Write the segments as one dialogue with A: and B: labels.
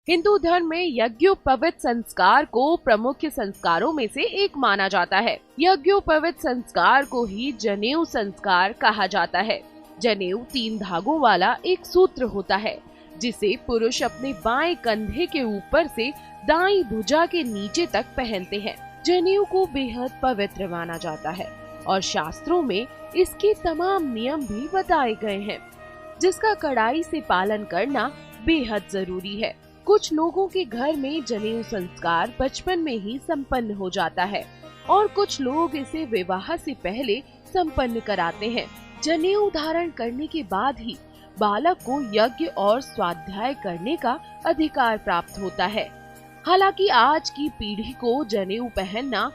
A: हिंदू धर्म में यज्ञोपवीत संस्कार को प्रमुख संस्कारों में से एक माना जाता है। यज्ञोपवीत संस्कार को ही जनेऊ संस्कार कहा जाता है। जनेऊ 3 धागों वाला एक सूत्र होता है जिसे पुरुष अपने बाएं कंधे के ऊपर से दाईं भुजा के नीचे तक पहनते हैं। जनेऊ को बेहद पवित्र माना जाता है और शास्त्रों में इसके तमाम नियम भी बताए गए हैं, जिसका कड़ाई से पालन करना बेहद जरूरी है। कुछ लोगों के घर में जनेऊ संस्कार बचपन में ही संपन्न हो जाता है और कुछ लोग इसे विवाह से पहले संपन्न कराते हैं। जनेऊ धारण करने के बाद ही बालक को यज्ञ और स्वाध्याय करने का अधिकार प्राप्त होता है। हालांकि आज की पीढ़ी को जनेऊ पहनना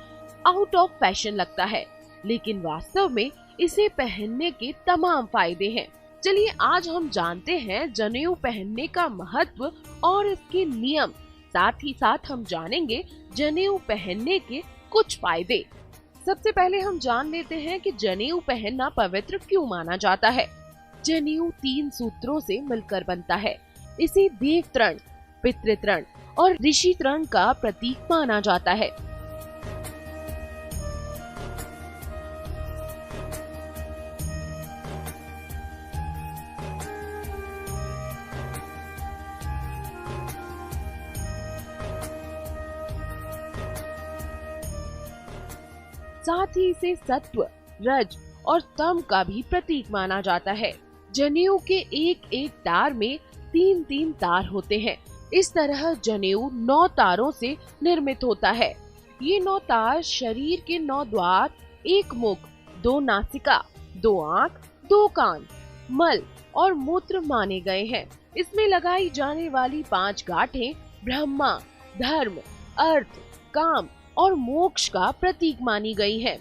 A: आउट ऑफ फैशन लगता है, लेकिन वास्तव में इसे पहनने के तमाम फायदे हैं। चलिए आज हम जानते हैं जनेऊ पहनने का महत्व और इसके नियम। साथ ही साथ हम जानेंगे जनेऊ पहनने के कुछ फायदे। सबसे पहले हम जान लेते हैं कि जनेऊ पहनना पवित्र क्यों माना जाता है। जनेऊ 3 सूत्रों से मिलकर बनता है। इसे देव तृण, पितृ तृण और ऋषि तृण का प्रतीक माना जाता है। साथ ही इसे सत्व, रज और तम का भी प्रतीक माना जाता है। जनेऊ के एक एक तार में 3-3 तार होते हैं। इस तरह जनेऊ 9 तारों से निर्मित होता है। ये 9 तार शरीर के 9 द्वार, 1 मुख, 2 नासिका, 2 आँख, 2 कान, मल और मूत्र माने गए हैं। इसमें लगाई जाने वाली 5 गांठें ब्रह्मा, धर्म, अर्थ, काम और मोक्ष का प्रतीक मानी गई है।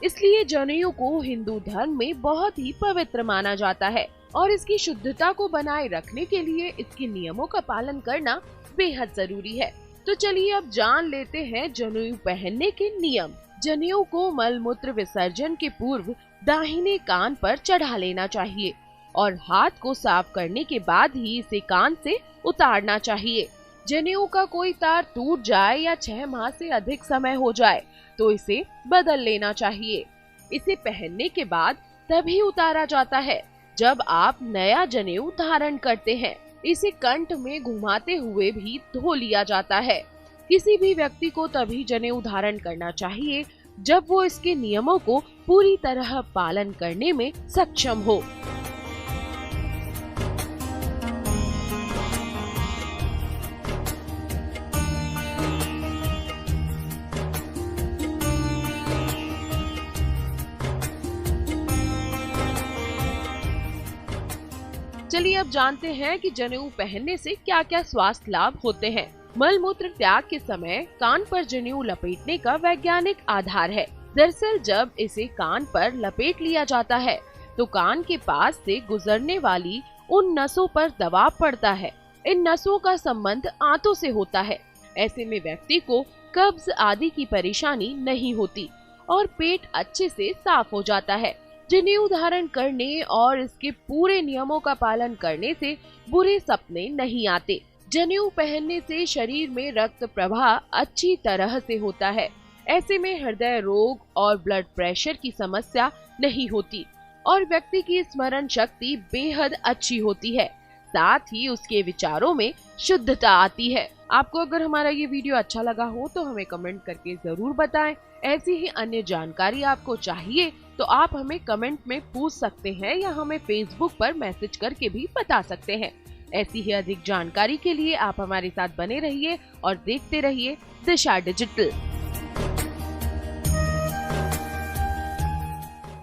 A: इसलिए जनेऊ को हिंदू धर्म में बहुत ही पवित्र माना जाता है और इसकी शुद्धता को बनाए रखने के लिए इसके नियमों का पालन करना बेहद जरूरी है। तो चलिए अब जान लेते हैं जनेऊ पहनने के नियम। जनेऊ को मल मूत्र विसर्जन के पूर्व दाहिने कान पर चढ़ा लेना चाहिए और हाथ को साफ करने के बाद ही इसे कान से उतारना चाहिए। जनेऊ का कोई तार टूट जाए या 6 माह से अधिक समय हो जाए तो इसे बदल लेना चाहिए। इसे पहनने के बाद तभी उतारा जाता है जब आप नया जनेऊ धारण करते हैं। इसे कंठ में घुमाते हुए भी धो लिया जाता है। किसी भी व्यक्ति को तभी जनेऊ धारण करना चाहिए जब वो इसके नियमों को पूरी तरह पालन करने में सक्षम हो। चलिए अब जानते हैं कि जनेऊ पहनने से क्या क्या स्वास्थ्य लाभ होते हैं। मल मूत्र त्याग के समय कान पर जनेऊ लपेटने का वैज्ञानिक आधार है। दरअसल जब इसे कान पर लपेट लिया जाता है तो कान के पास से गुजरने वाली उन नसों पर दबाव पड़ता है। इन नसों का संबंध आंतों से होता है। ऐसे में व्यक्ति को कब्ज आदि की परेशानी नहीं होती और पेट अच्छे से साफ हो जाता है। जनेऊ धारण करने और इसके पूरे नियमों का पालन करने से बुरे सपने नहीं आते। जनेऊ पहनने से शरीर में रक्त प्रवाह अच्छी तरह से होता है। ऐसे में हृदय रोग और ब्लड प्रेशर की समस्या नहीं होती और व्यक्ति की स्मरण शक्ति बेहद अच्छी होती है। साथ ही उसके विचारों में शुद्धता आती है। आपको अगर हमारा ये वीडियो अच्छा लगा हो तो हमें कमेंट करके जरूर बताएं। ऐसी ही अन्य जानकारी आपको चाहिए तो आप हमें कमेंट में पूछ सकते हैं या हमें फेसबुक पर मैसेज करके भी बता सकते हैं। ऐसी ही अधिक जानकारी के लिए आप हमारे साथ बने रहिए और देखते रहिए दिशा डिजिटल।